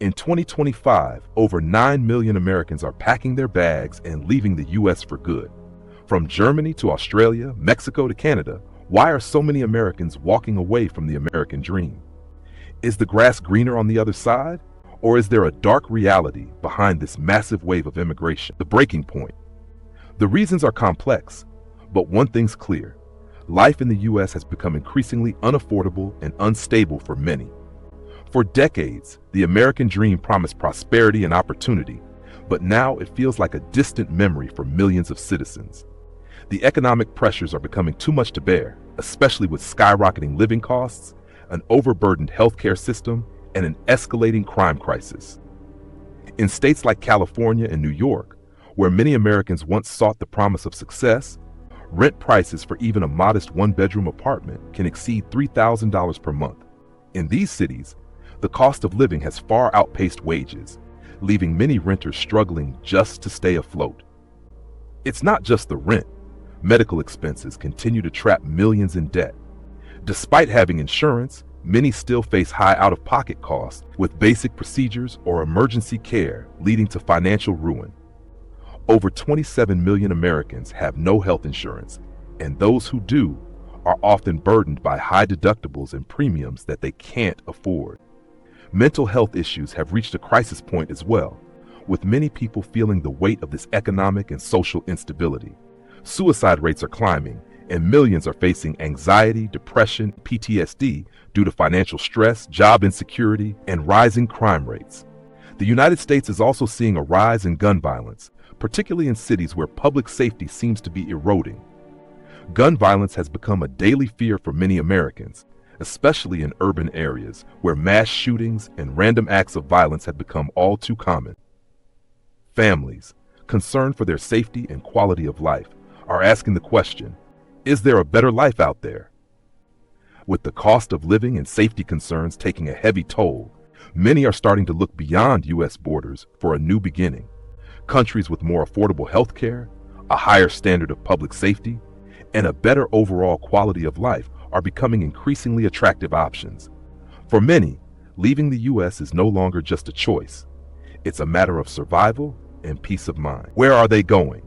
In 2025, over 9 million Americans are packing their bags and leaving the U.S. for good. From Germany to Australia, Mexico to Canada, why are so many Americans walking away from the American dream? Is the grass greener on the other side? Or is there a dark reality behind this massive wave of immigration? The breaking point. The reasons are complex, but one thing's clear. Life in the U.S. has become increasingly unaffordable and unstable for many. For decades, the American dream promised prosperity and opportunity, but now it feels like a distant memory for millions of citizens. The economic pressures are becoming too much to bear, especially with skyrocketing living costs, an overburdened healthcare system, and an escalating crime crisis. In states like California and New York, where many Americans once sought the promise of success, rent prices for even a modest one-bedroom apartment can exceed $3,000 per month. In these cities, the cost of living has far outpaced wages, leaving many renters struggling just to stay afloat. It's not just the rent. Medical expenses continue to trap millions in debt. Despite having insurance, many still face high out-of-pocket costs, with basic procedures or emergency care leading to financial ruin. Over 27 million Americans have no health insurance, and those who do are often burdened by high deductibles and premiums that they can't afford. Mental health issues have reached a crisis point as well, with many people feeling the weight of this economic and social instability. Suicide rates are climbing, and millions are facing anxiety, depression, PTSD due to financial stress, job insecurity, and rising crime rates. The United States is also seeing a rise in gun violence, particularly in cities where public safety seems to be eroding. Gun violence has become a daily fear for many Americans, especially in urban areas where mass shootings and random acts of violence have become all too common. Families, concerned for their safety and quality of life, are asking the question, is there a better life out there? With the cost of living and safety concerns taking a heavy toll, many are starting to look beyond U.S. borders for a new beginning. Countries with more affordable health care, a higher standard of public safety, and a better overall quality of life are becoming increasingly attractive options. For many, leaving the U.S. is no longer just a choice. It's a matter of survival and peace of mind. Where are they going?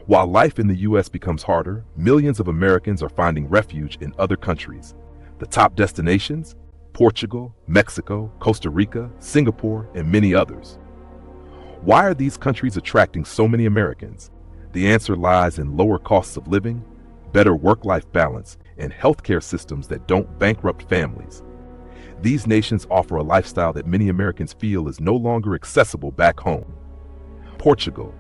While life in the U.S. becomes harder, millions of Americans are finding refuge in other countries. The top destinations? Portugal, Mexico, Costa Rica, Singapore, and many others. Why are these countries attracting so many Americans? The answer lies in lower costs of living, better work-life balance, and healthcare systems that don't bankrupt families. These nations offer a lifestyle that many Americans feel is no longer accessible back home. Portugal.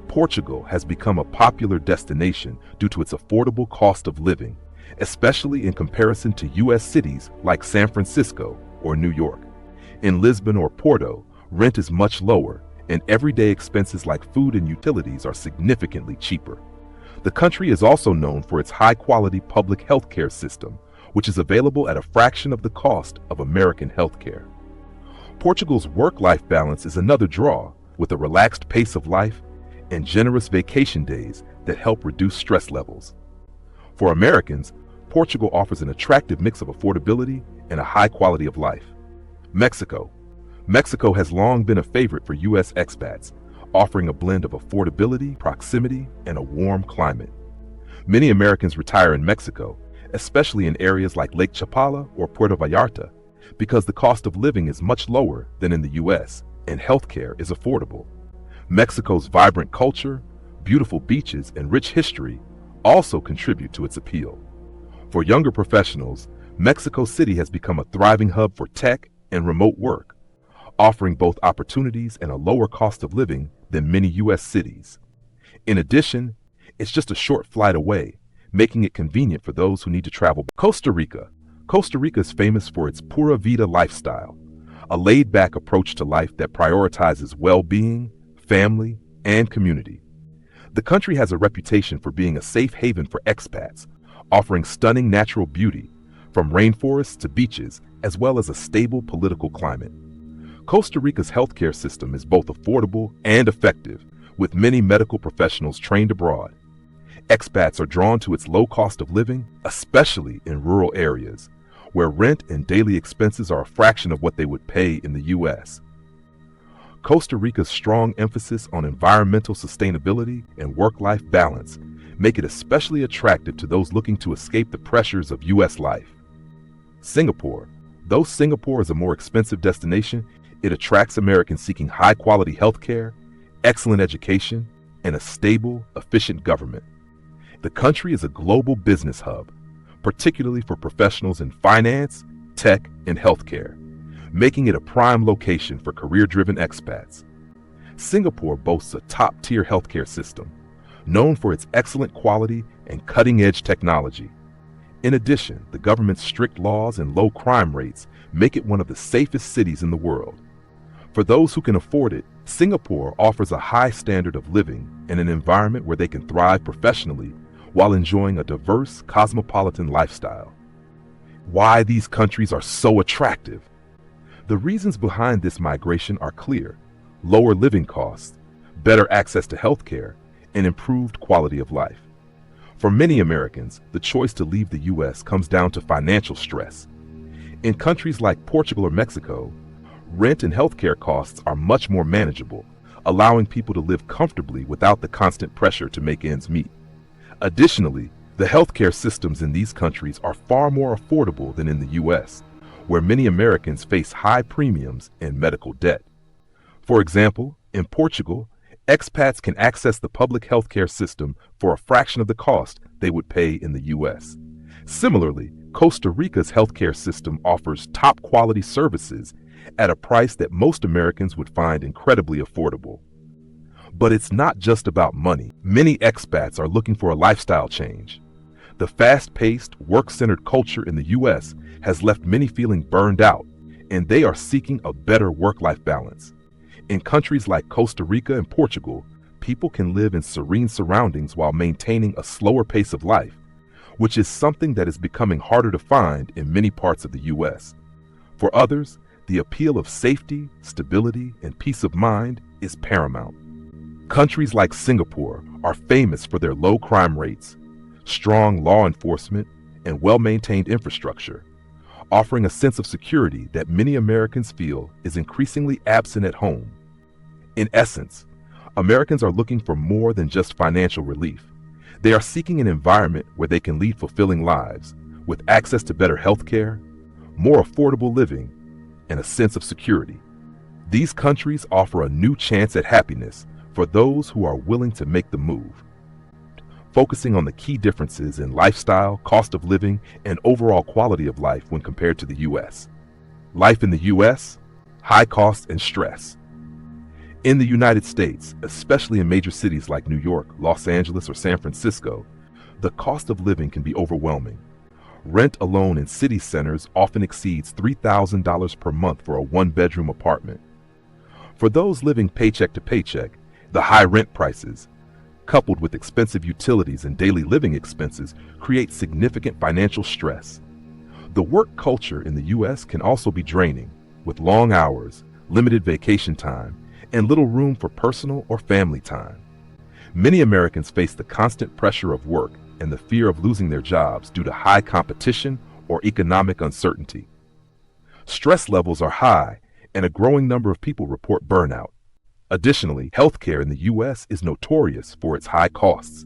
Portugal has become a popular destination due to its affordable cost of living, especially in comparison to U.S. cities like San Francisco or New York. In Lisbon or Porto, rent is much lower, and everyday expenses like food and utilities are significantly cheaper. The country is also known for its high-quality public healthcare system, which is available at a fraction of the cost of American healthcare. Portugal's work-life balance is another draw, with a relaxed pace of life and generous vacation days that help reduce stress levels. For Americans, Portugal offers an attractive mix of affordability and a high quality of life. Mexico. Mexico has long been a favorite for U.S. expats, offering a blend of affordability, proximity, and a warm climate. Many Americans retire in Mexico, especially in areas like Lake Chapala or Puerto Vallarta, because the cost of living is much lower than in the U.S. and healthcare is affordable. Mexico's vibrant culture, beautiful beaches, and rich history also contribute to its appeal. For younger professionals, Mexico City has become a thriving hub for tech and remote work, offering both opportunities and a lower cost of living than many U.S. cities. In addition, it's just a short flight away, making it convenient for those who need to travel. Costa Rica. Costa Rica is famous for its pura vida lifestyle, a laid-back approach to life that prioritizes well-being, family, and community. The country has a reputation for being a safe haven for expats, offering stunning natural beauty, from rainforests to beaches, as well as a stable political climate. Costa Rica's healthcare system is both affordable and effective, with many medical professionals trained abroad. Expats are drawn to its low cost of living, especially in rural areas, where rent and daily expenses are a fraction of what they would pay in the U.S. Costa Rica's strong emphasis on environmental sustainability and work-life balance make it especially attractive to those looking to escape the pressures of U.S. life. Singapore. Though Singapore is a more expensive destination, it attracts Americans seeking high-quality healthcare, excellent education, and a stable, efficient government. The country is a global business hub, particularly for professionals in finance, tech, and healthcare, making it a prime location for career-driven expats. Singapore boasts a top-tier healthcare system, known for its excellent quality and cutting-edge technology. In addition, the government's strict laws and low crime rates make it one of the safest cities in the world. For those who can afford it, Singapore offers a high standard of living and an environment where they can thrive professionally while enjoying a diverse, cosmopolitan lifestyle. Why these countries are so attractive? The reasons behind this migration are clear: lower living costs, better access to healthcare, and improved quality of life. For many Americans, the choice to leave the U.S. comes down to financial stress. In countries like Portugal or Mexico, rent and healthcare costs are much more manageable, allowing people to live comfortably without the constant pressure to make ends meet. Additionally, the healthcare systems in these countries are far more affordable than in the U.S., where many Americans face high premiums and medical debt. For example, in Portugal, expats can access the public healthcare system for a fraction of the cost they would pay in the U.S. Similarly, Costa Rica's healthcare system offers top-quality services at a price that most Americans would find incredibly affordable. But it's not just about money. Many expats are looking for a lifestyle change. The fast-paced, work-centered culture in the U.S. has left many feeling burned out, and they are seeking a better work-life balance. In countries like Costa Rica and Portugal, people can live in serene surroundings while maintaining a slower pace of life, which is something that is becoming harder to find in many parts of the U.S. For others, the appeal of safety, stability, and peace of mind is paramount. Countries like Singapore are famous for their low crime rates, strong law enforcement, and well-maintained infrastructure, offering a sense of security that many Americans feel is increasingly absent at home. In essence, Americans are looking for more than just financial relief. They are seeking an environment where they can lead fulfilling lives, with access to better healthcare, more affordable living, and a sense of security. These countries offer a new chance at happiness for those who are willing to make the move. Focusing on the key differences in lifestyle, cost of living, and overall quality of life when compared to the U.S. Life in the U.S., high costs and stress. In the United States, especially in major cities like New York, Los Angeles, or San Francisco, the cost of living can be overwhelming. Rent alone in city centers often exceeds $3,000 per month for a one-bedroom apartment. For those living paycheck to paycheck, the high rent prices, coupled with expensive utilities and daily living expenses, create significant financial stress. The work culture in the U.S. can also be draining, with long hours, limited vacation time, and little room for personal or family time. Many Americans face the constant pressure of work and the fear of losing their jobs due to high competition or economic uncertainty. Stress levels are high, and a growing number of people report burnout. Additionally, healthcare in the U.S. is notorious for its high costs.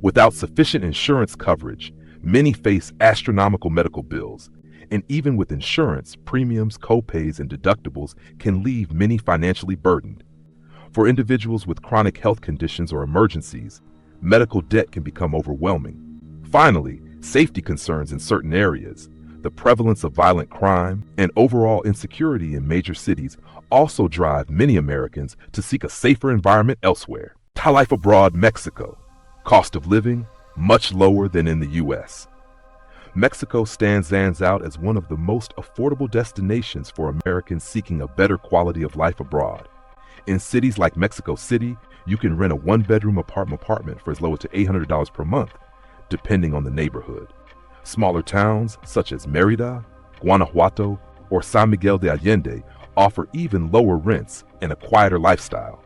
Without sufficient insurance coverage, many face astronomical medical bills, and even with insurance, premiums, co-pays, and deductibles can leave many financially burdened. For individuals with chronic health conditions or emergencies, medical debt can become overwhelming. Finally, safety concerns in certain areas, the prevalence of violent crime, and overall insecurity in major cities also drive many Americans to seek a safer environment elsewhere. Life abroad, Mexico. Cost of living, much lower than in the U.S. Mexico stands out as one of the most affordable destinations for Americans seeking a better quality of life abroad. In cities like Mexico City, you can rent a one-bedroom apartment for as low as $800 per month, depending on the neighborhood. Smaller towns such as Mérida, Guanajuato, or San Miguel de Allende offer even lower rents and a quieter lifestyle.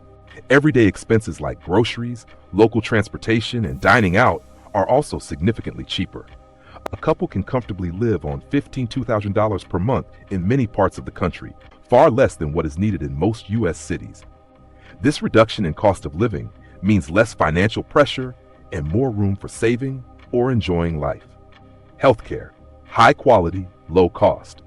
Everyday expenses like groceries, local transportation, and dining out are also significantly cheaper. A couple can comfortably live on $2,000 per month in many parts of the country, far less than what is needed in most U.S. cities. This reduction in cost of living means less financial pressure and more room for saving or enjoying life. Healthcare, high quality, low cost.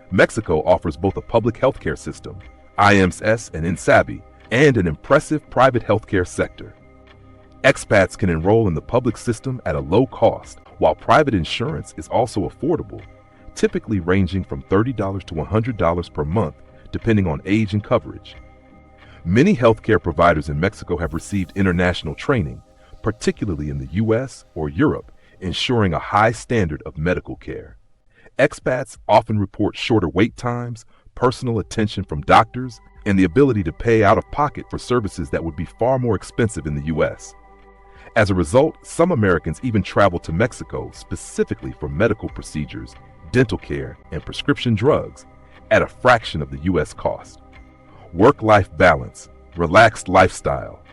Mexico offers both a public healthcare system, IMSS and INSABI, and an impressive private healthcare sector. Expats can enroll in the public system at a low cost, while private insurance is also affordable, typically ranging from $30 to $100 per month, depending on age and coverage. Many healthcare providers in Mexico have received international training, particularly in the US or Europe, ensuring a high standard of medical care. Expats often report shorter wait times, personal attention from doctors, and the ability to pay out of pocket for services that would be far more expensive in the US. As a result, some Americans even travel to Mexico specifically for medical procedures, dental care, and prescription drugs at a fraction of the US cost. Work-life balance, relaxed lifestyle.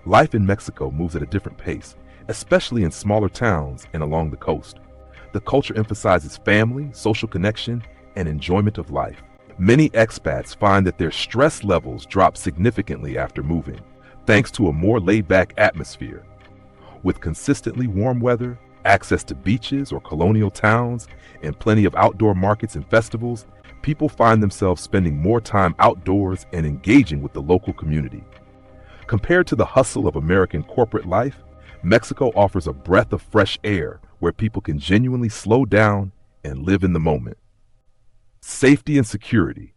Life in Mexico moves at a different pace, especially in smaller towns and along the coast. The culture emphasizes family, social connection, and enjoyment of life. Many expats find that their stress levels drop significantly after moving, thanks to a more laid-back atmosphere. With consistently warm weather, access to beaches or colonial towns, and plenty of outdoor markets and festivals, people find themselves spending more time outdoors and engaging with the local community. Compared to the hustle of American corporate life, Mexico offers a breath of fresh air where people can genuinely slow down and live in the moment. Safety and security.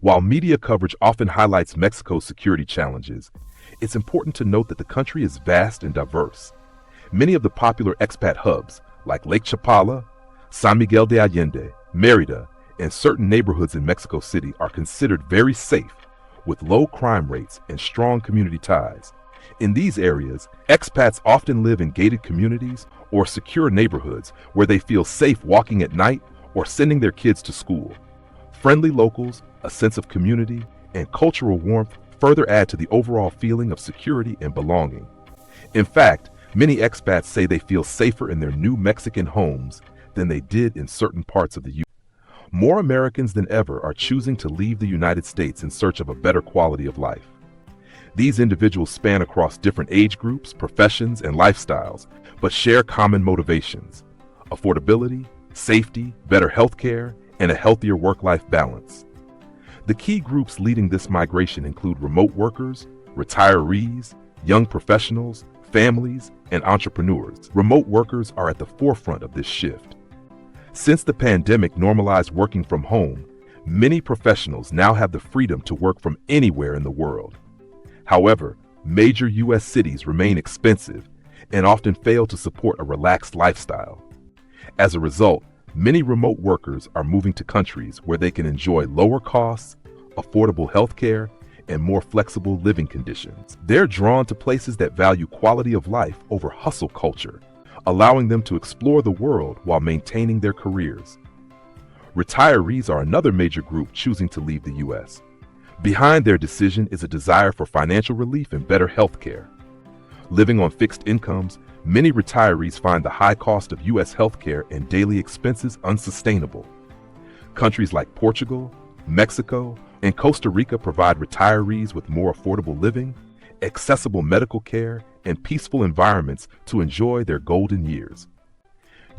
While media coverage often highlights Mexico's security challenges, it's important to note that the country is vast and diverse. Many of the popular expat hubs, like Lake Chapala, San Miguel de Allende, Mérida, and certain neighborhoods in Mexico City are considered very safe, with low crime rates and strong community ties. In these areas, expats often live in gated communities or secure neighborhoods where they feel safe walking at night or sending their kids to school. Friendly locals, a sense of community, and cultural warmth further add to the overall feeling of security and belonging. In fact, many expats say they feel safer in their new Mexican homes than they did in certain parts of the U.S. More Americans than ever are choosing to leave the United States in search of a better quality of life. These individuals span across different age groups, professions, and lifestyles, but share common motivations: affordability, safety, better healthcare, and a healthier work-life balance. The key groups leading this migration include remote workers, retirees, young professionals, families, and entrepreneurs. Remote workers are at the forefront of this shift. Since the pandemic normalized working from home, many professionals now have the freedom to work from anywhere in the world. However, major U.S. cities remain expensive and often fail to support a relaxed lifestyle. As a result, many remote workers are moving to countries where they can enjoy lower costs, affordable healthcare, and more flexible living conditions. They're drawn to places that value quality of life over hustle culture, allowing them to explore the world while maintaining their careers. Retirees are another major group choosing to leave the U.S. Behind their decision is a desire for financial relief and better health care. Living on fixed incomes, many retirees find the high cost of U.S. healthcare and daily expenses unsustainable. Countries like Portugal, Mexico, and Costa Rica provide retirees with more affordable living, accessible medical care, and peaceful environments to enjoy their golden years.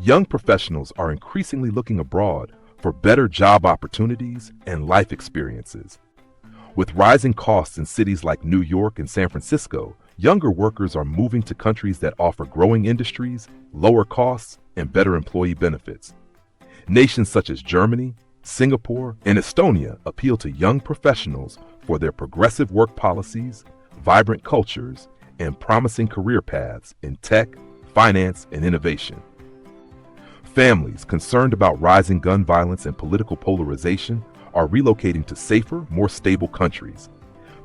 Young professionals are increasingly looking abroad for better job opportunities and life experiences. With rising costs in cities like New York and San Francisco, younger workers are moving to countries that offer growing industries, lower costs, and better employee benefits. Nations such as Germany, Singapore, and Estonia appeal to young professionals for their progressive work policies, vibrant cultures, and promising career paths in tech, finance, and innovation. Families concerned about rising gun violence and political polarization are relocating to safer, more stable countries.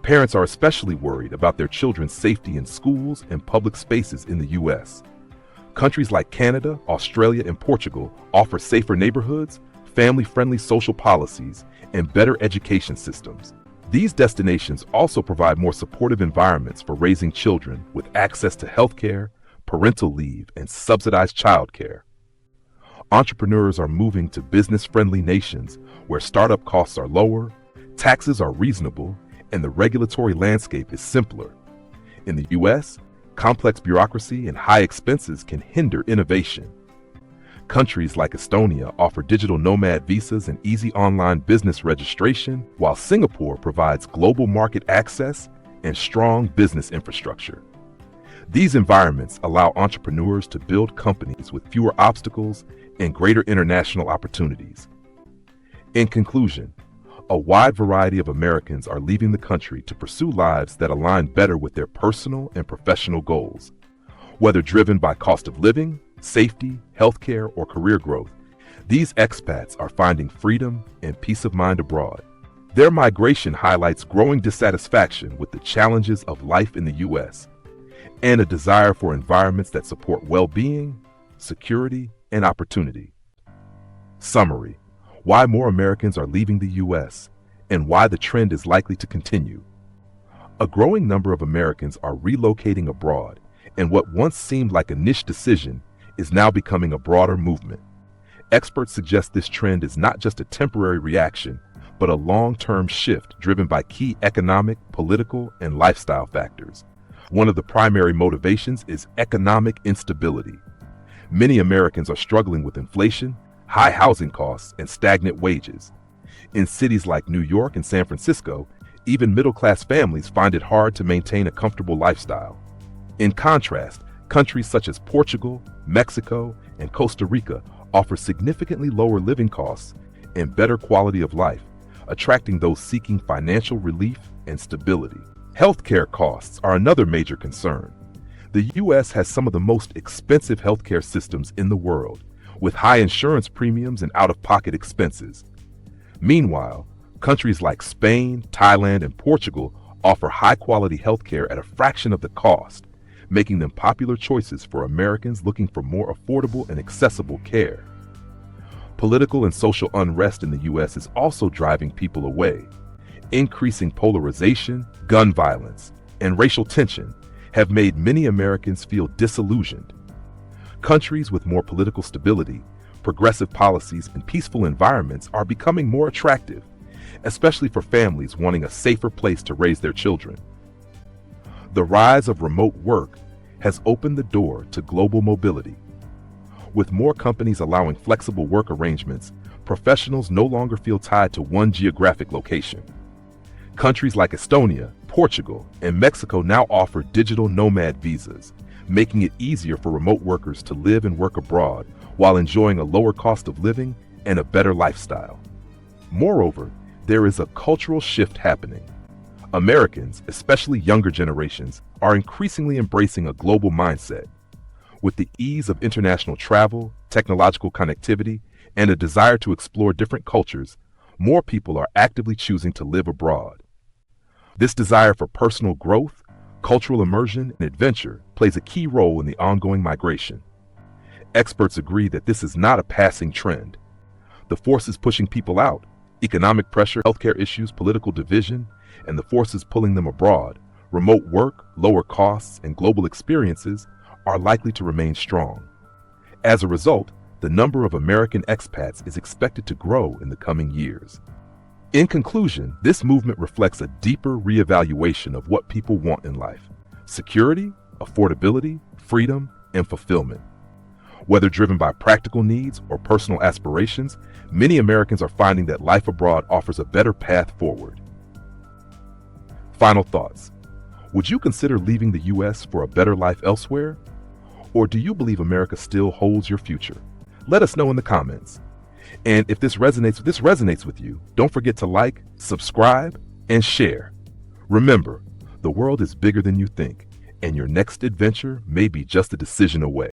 Parents are especially worried about their children's safety in schools and public spaces in the U.S. Countries like Canada, Australia, and Portugal offer safer neighborhoods, family-friendly social policies, and better education systems. These destinations also provide more supportive environments for raising children with access to healthcare, parental leave, and subsidized childcare. Entrepreneurs are moving to business-friendly nations where startup costs are lower, taxes are reasonable, and the regulatory landscape is simpler. In the US, complex bureaucracy and high expenses can hinder innovation. Countries like Estonia offer digital nomad visas and easy online business registration, while Singapore provides global market access and strong business infrastructure. These environments allow entrepreneurs to build companies with fewer obstacles and greater international opportunities. In conclusion, a wide variety of Americans are leaving the country to pursue lives that align better with their personal and professional goals. Whether driven by cost of living, safety, healthcare, or career growth, these expats are finding freedom and peace of mind abroad. Their migration highlights growing dissatisfaction with the challenges of life in the U.S. and a desire for environments that support well-being, security, and opportunity. Summary: why more Americans are leaving the U.S. and why the trend is likely to continue. A growing number of Americans are relocating abroad, and what once seemed like a niche decision is now becoming a broader movement. Experts suggest this trend is not just a temporary reaction, but a long-term shift driven by key economic, political, and lifestyle factors. One of the primary motivations is economic instability. Many Americans are struggling with inflation, high housing costs, and stagnant wages. In cities like New York and San Francisco, even middle-class families find it hard to maintain a comfortable lifestyle. In contrast, countries such as Portugal, Mexico, and Costa Rica offer significantly lower living costs and better quality of life, attracting those seeking financial relief and stability. Healthcare costs are another major concern. The U.S. has some of the most expensive healthcare systems in the world, with high insurance premiums and out-of-pocket expenses. Meanwhile, countries like Spain, Thailand, and Portugal offer high-quality healthcare at a fraction of the cost, making them popular choices for Americans looking for more affordable and accessible care. Political and social unrest in the U.S. is also driving people away. Increasing polarization, gun violence, and racial tension have made many Americans feel disillusioned. Countries with more political stability, progressive policies, and peaceful environments are becoming more attractive, especially for families wanting a safer place to raise their children. The rise of remote work has opened the door to global mobility. With more companies allowing flexible work arrangements, professionals no longer feel tied to one geographic location. Countries like Estonia, Portugal, and Mexico now offer digital nomad visas, making it easier for remote workers to live and work abroad while enjoying a lower cost of living and a better lifestyle. Moreover, there is a cultural shift happening. Americans, especially younger generations, are increasingly embracing a global mindset. With the ease of international travel, technological connectivity, and a desire to explore different cultures, more people are actively choosing to live abroad. This desire for personal growth, cultural immersion, and adventure plays a key role in the ongoing migration. Experts agree that this is not a passing trend. The forces pushing people out, economic pressure, healthcare issues, political division, and the forces pulling them abroad, remote work, lower costs, and global experiences, are likely to remain strong. As a result, the number of American expats is expected to grow in the coming years. In conclusion, this movement reflects a deeper reevaluation of what people want in life: security, affordability, freedom, and fulfillment. Whether driven by practical needs or personal aspirations, many Americans are finding that life abroad offers a better path forward. Final thoughts. Would you consider leaving the U.S. for a better life elsewhere? Or do you believe America still holds your future? Let us know in the comments. And if this resonates with you, don't forget to like, subscribe, and share. Remember, the world is bigger than you think, and your next adventure may be just a decision away.